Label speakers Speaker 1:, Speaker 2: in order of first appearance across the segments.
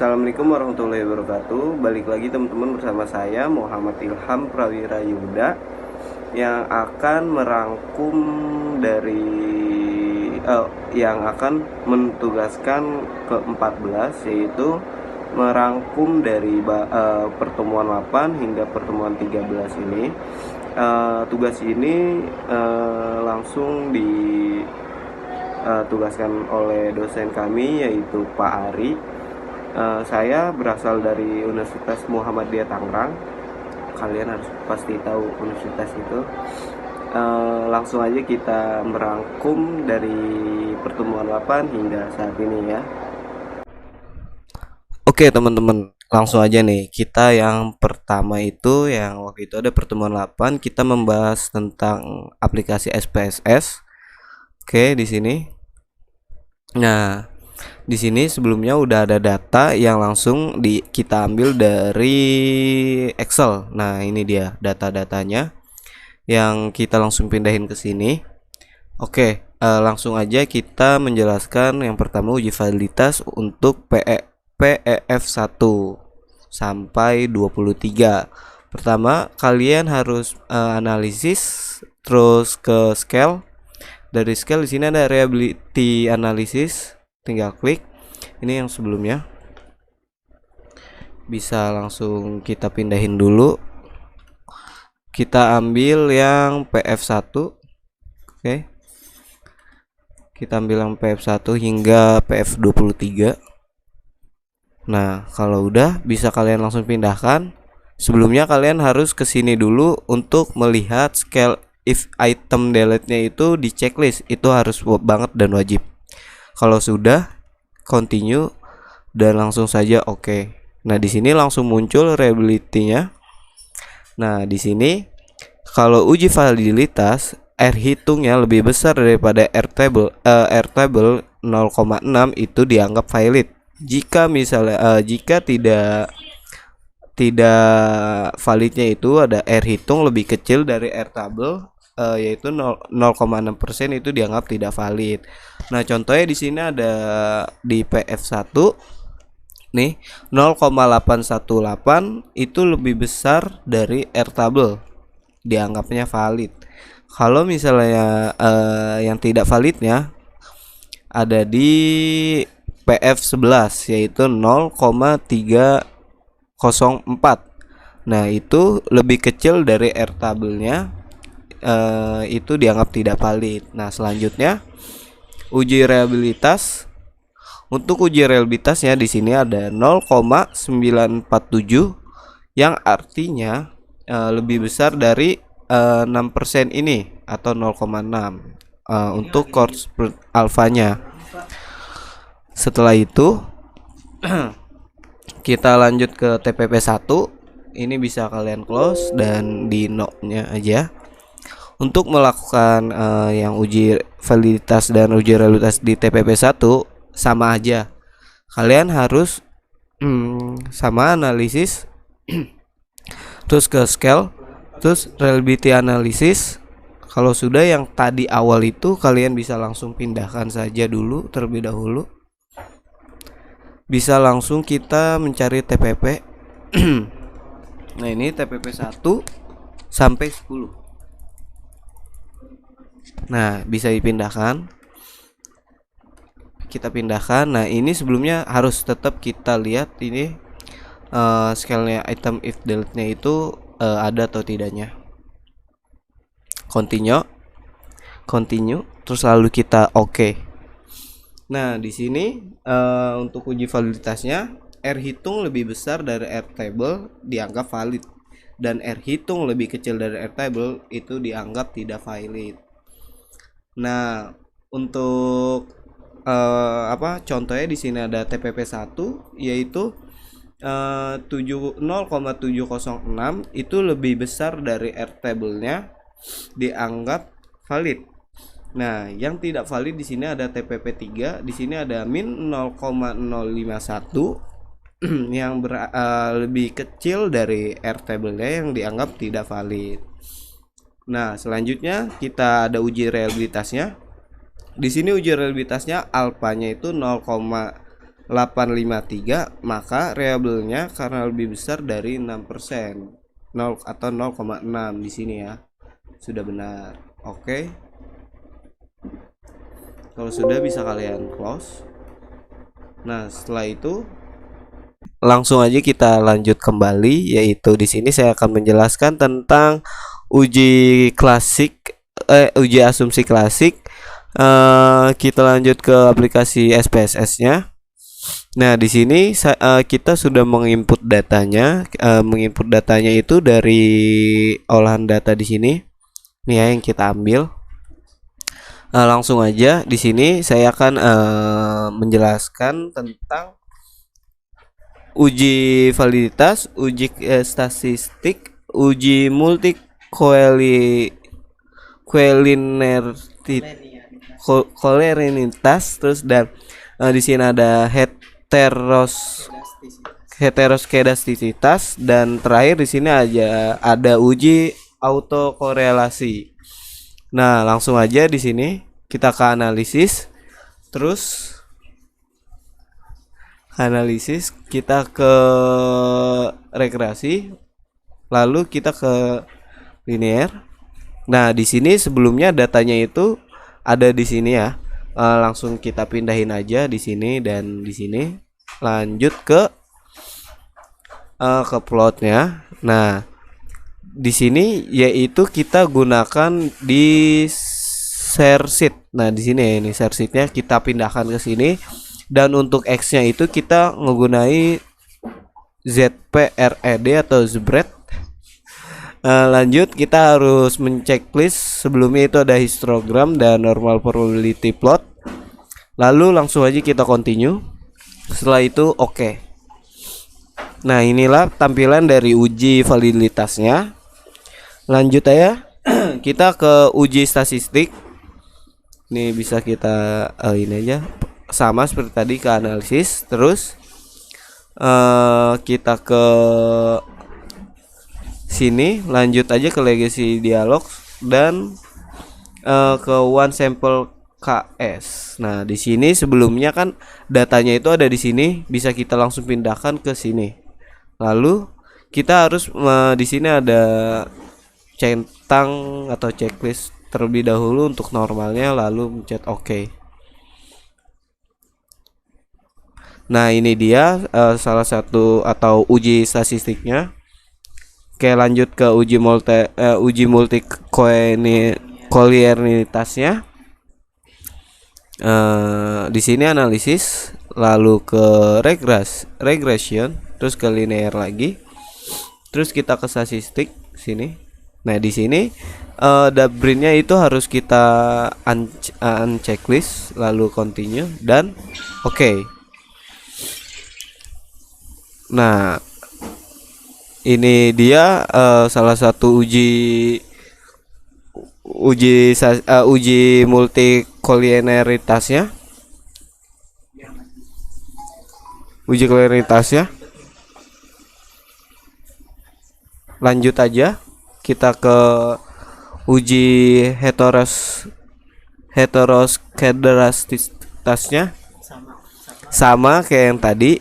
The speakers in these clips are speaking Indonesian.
Speaker 1: Assalamualaikum warahmatullahi wabarakatuh. Balik lagi teman-teman bersama saya Muhammad Ilham Prawira Yuda yang akan merangkum dari yang akan mentugaskan ke-14, yaitu merangkum dari pertemuan 8 hingga pertemuan 13 ini. Tugas ini langsung ditugaskan oleh dosen kami, yaitu Pak Ari. Saya berasal dari Universitas Muhammadiyah Tangerang. Kalian harus pasti tahu universitas itu. Langsung aja kita merangkum dari pertemuan 8 hingga saat ini ya. Oke teman-teman, langsung aja nih. Kita yang pertama itu yang waktu itu ada pertemuan 8, kita membahas tentang aplikasi SPSS. Oke, di sini. Nah, di sini sebelumnya udah ada data yang langsung kita ambil dari Excel. Nah, ini dia data-datanya yang kita langsung pindahin ke sini. Oke, langsung aja kita menjelaskan yang pertama uji validitas untuk PEF 1 sampai 23. Pertama, kalian harus analisis, terus ke scale. Dari scale di sini ada reliability analysis. Tinggal klik. Ini yang sebelumnya. Bisa langsung kita pindahin dulu. Kita ambil yang PF1. Oke. Kita ambil yang PF1 hingga PF23. Nah, kalau udah bisa kalian langsung pindahkan. Sebelumnya kalian harus ke sini dulu untuk melihat scale if item delete-nya itu di checklist. Itu harus banget dan wajib. Kalau sudah, continue dan langsung saja oke. Nah, di sini langsung muncul reliability-nya. Nah, di sini kalau uji validitas, R hitungnya lebih besar daripada R table 0,6 itu dianggap valid. Jika misalnya jika tidak validnya itu ada R hitung lebih kecil dari R table, yaitu 0,6% itu dianggap tidak valid. Nah, contohnya di sini ada di PF1 nih 0,818 itu lebih besar dari R table, dianggapnya valid. Kalau misalnya yang tidak validnya ada di PF11 yaitu 0,304. Nah, itu lebih kecil dari R tabelnya, itu dianggap tidak valid. Nah, selanjutnya uji reliabilitas. Untuk uji reliabilitasnya di sini ada 0,947 yang artinya lebih besar dari 6% ini atau 0,6 untuk course alfanya. Setelah itu kita lanjut ke TPP1. Ini bisa kalian close dan di no-nya aja. Untuk melakukan yang uji validitas dan uji reliabilitas di TPP1 sama aja. Kalian harus sama analisis terus ke scale, terus reliability analysis. Kalau sudah yang tadi awal itu kalian bisa langsung pindahkan saja dulu terlebih dahulu. Bisa langsung kita mencari TPP. Nah, ini TPP 1 sampai 10. Nah, bisa dipindahkan. Kita pindahkan. Nah, ini sebelumnya harus tetap kita lihat ini scale-nya item if delete-nya itu ada atau tidaknya. Continue, terus lalu kita oke. Nah, di sini untuk uji validitasnya R hitung lebih besar dari R table dianggap valid dan R hitung lebih kecil dari R table itu dianggap tidak valid. Nah, untuk contohnya di sini ada TPP1 yaitu 0,706 itu lebih besar dari R table-nya dianggap valid. Nah, yang tidak valid di sini ada TPP3, di sini ada min 0,051 yang lebih kecil dari R table-nya yang dianggap tidak valid. Nah, selanjutnya kita ada uji reliabilitasnya. Di sini uji reliabilitasnya alfanya itu 0,5 853, maka variabelnya karena lebih besar dari 6%, 0 atau 0,6 di sini ya. Sudah benar. Oke. Kalau sudah bisa kalian close. Nah, setelah itu langsung aja kita lanjut kembali, yaitu di sini saya akan menjelaskan tentang uji klasik, uji asumsi klasik. Kita lanjut ke aplikasi SPSS-nya. Nah, di sini kita sudah menginput datanya. Menginput datanya itu dari olahan data di sini. Nih ya yang kita ambil. Langsung aja di sini saya akan menjelaskan tentang uji validitas, uji statistik, uji multi kolerinitas, terus dan di sini ada heteroskedastisitas, dan terakhir di sini ada uji autokorelasi. Nah, langsung aja di sini kita ke analisis. Terus analisis kita ke regresi, lalu kita ke linear. Nah, di sini sebelumnya datanya itu ada di sini ya. Langsung kita pindahin aja di sini dan di sini. Lanjut ke plotnya. Nah, di sini yaitu kita gunakan di share sheet. Nah, di sini ya, ini share sheetnya kita pindahkan ke sini. Dan untuk X-nya itu kita menggunakan ZPRED atau spread. Lanjut kita harus menceklis. Sebelumnya itu ada histogram dan normal probability plot. Lalu langsung aja kita continue. Setelah itu oke. Nah, inilah tampilan dari uji validitasnya. Lanjut aja. Kita ke uji statistik. Ini bisa kita ini aja sama seperti tadi ke analisis. Terus kita ke sini, lanjut aja ke legacy dialog dan ke one sample KS. Nah, di sini sebelumnya kan datanya itu ada di sini, bisa kita langsung pindahkan ke sini. Lalu kita harus di sini ada centang atau checklist terlebih dahulu untuk normalnya, lalu mencet OK. Nah, ini dia salah satu atau uji statistiknya. Oke, lanjut ke uji multi kolierinitasnya. Di sini analisis, lalu ke regression, terus ke linear lagi, terus kita ke statistik sini. Nah, di sini Dabrinnya itu harus kita unchecklist, lalu continue dan oke. Nah, ini dia salah satu uji multikoliniaritasnya. Uji koliniaritasnya. Lanjut aja kita ke uji heteroskedastisitasnya. Sama kayak yang tadi.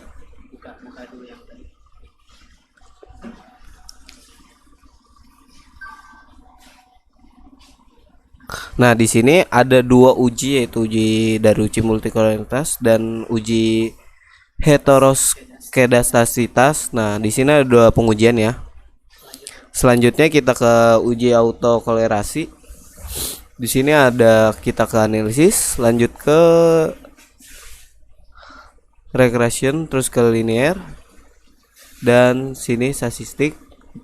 Speaker 1: Nah, di sini ada dua uji, yaitu uji dari uji multikolinitas dan uji heteroskedastasitas. Nah, di sini ada dua pengujian ya. Selanjutnya kita ke uji autokolerasi. Di sini ada kita ke analisis, lanjut ke regression, terus ke linear, dan sini statistik.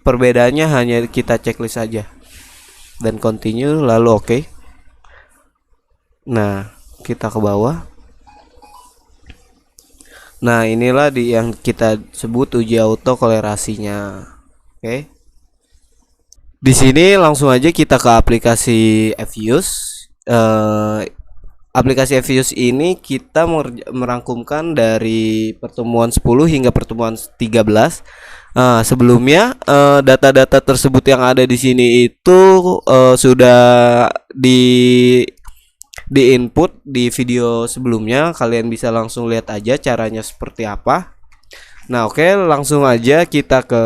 Speaker 1: Perbedaannya hanya kita checklist saja dan continue, lalu oke. Nah, kita ke bawah. Nah, inilah yang kita sebut uji autokolerasinya. Oke. Di sini langsung aja kita ke aplikasi Fuse. Aplikasi Fuse ini kita merangkumkan dari pertemuan 10 hingga pertemuan 13. Sebelumnya data-data tersebut yang ada di sini itu sudah di input di video sebelumnya, kalian bisa langsung lihat aja caranya seperti apa. Nah, oke, langsung aja kita ke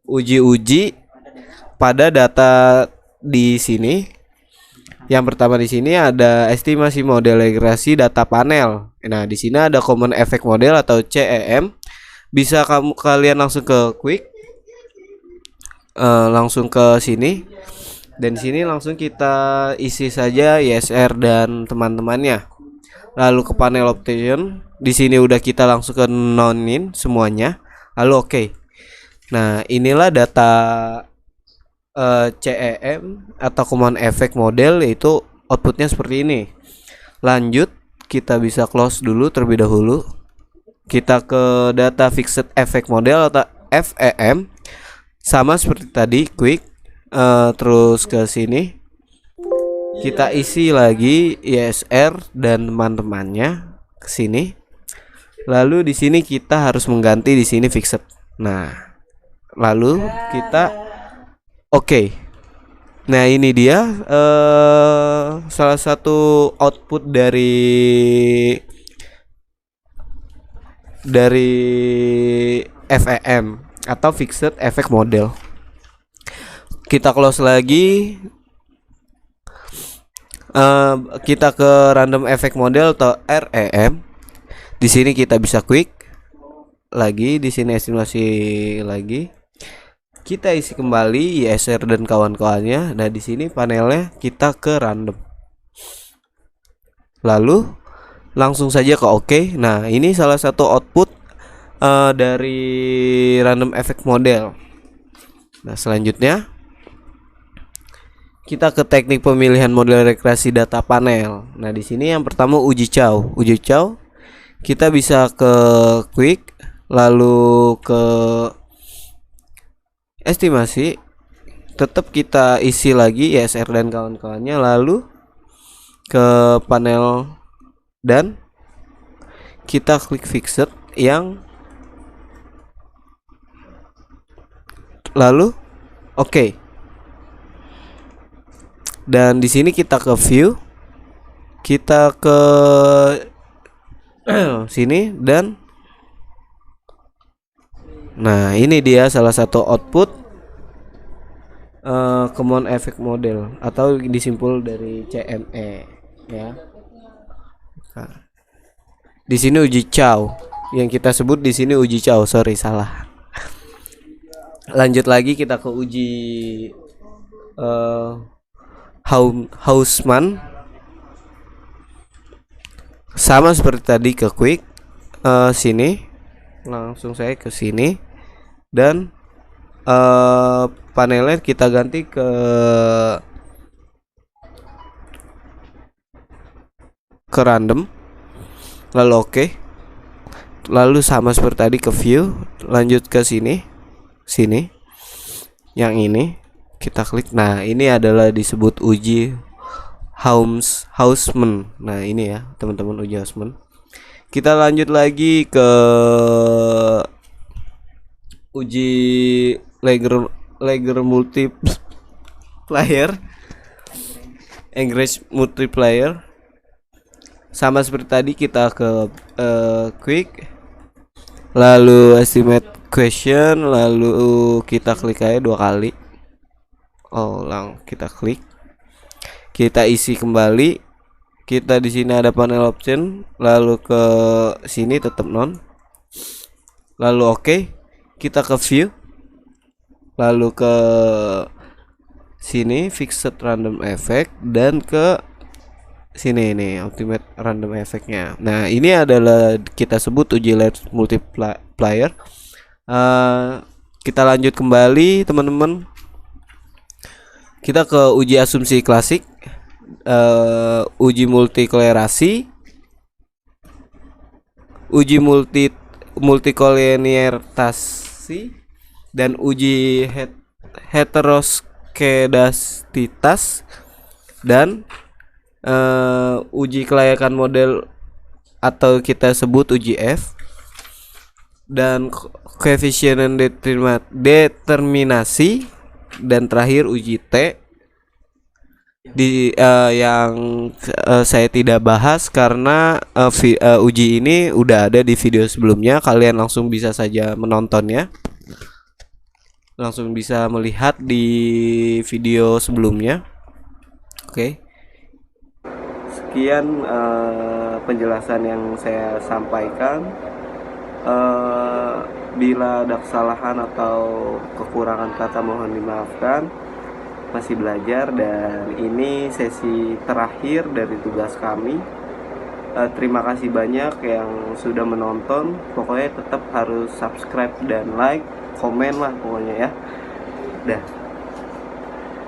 Speaker 1: uji-uji pada data di sini. Yang pertama di sini ada estimasi model regresi data panel. Nah, di sini ada common effect model atau CEM. Bisa kalian langsung ke quick, langsung ke sini, dan di sini langsung kita isi saja ISR dan teman-temannya. Lalu ke panel option, di sini udah kita langsung ke nonin semuanya. Lalu oke. Nah, inilah data CEM atau common effect model, yaitu outputnya seperti ini. Lanjut, kita bisa close dulu terlebih dahulu. Kita ke data fixed effect model atau FEM, sama seperti tadi quick. Terus ke sini kita isi lagi ISR dan teman-temannya ke sini. Lalu di sini kita harus mengganti di sini fixed. Nah, lalu kita oke. Nah, ini dia salah satu output dari FEM atau fixed effect model. Kita close lagi. Kita ke random effect model atau REM. Di sini kita bisa quick lagi, di sini estimasi lagi. Kita isi kembali ISR dan kawan-kawannya. Nah, di sini panelnya kita ke random. Lalu langsung saja ke oke. Nah, ini salah satu output dari random effect model. Nah, selanjutnya kita ke teknik pemilihan model regresi data panel. Nah, di sini yang pertama uji chow. Uji chow kita bisa ke quick, lalu ke estimasi, tetap kita isi lagi ISR dan kawan-kawannya, lalu ke panel dan kita klik fixed yang lalu oke. Dan di sini kita ke view, kita ke sini, dan nah, ini dia salah satu output common effect model atau disimpul dari CME ya. Nah, di sini uji chow, yang kita sebut di sini uji chow, sorry salah. Lanjut lagi kita ke uji Hausman, sama seperti tadi ke quick, sini langsung saya ke sini, dan panelnya kita ganti ke random, lalu oke. Lalu sama seperti tadi ke view, lanjut ke sini yang ini kita klik. Nah, ini adalah disebut uji Hausman. Nah, ini ya teman-teman, uji Hausman. Kita lanjut lagi ke uji Lager multiplier, English multiplier. Sama seperti tadi kita ke quick, lalu estimate question, lalu kita klik aja 2 kali. Kita klik, kita isi kembali. Kita di sini ada panel option, lalu ke sini tetap non, lalu oke. Kita ke view, lalu ke sini fixed random effect, dan ke sini ini ultimate random effectnya. Nah, ini adalah kita sebut uji Lager multiplier. Kita lanjut kembali teman-teman. Kita ke uji asumsi klasik, uji multiklarasi, uji multikoliniaritas, dan uji heteroskedasitas, dan uji kelayakan model atau kita sebut uji F, dan koefisien determinasi, dan terakhir uji T. yang saya tidak bahas karena uji ini udah ada di video sebelumnya. Kalian langsung bisa saja menontonnya, langsung bisa melihat di video sebelumnya. Oke, sekian penjelasan yang saya sampaikan. Bila ada kesalahan atau kekurangan kata mohon dimaafkan. Masih belajar dan ini sesi terakhir dari tugas kami. Terima kasih banyak yang sudah menonton. Pokoknya tetap harus subscribe dan like, komen lah pokoknya ya. Dah.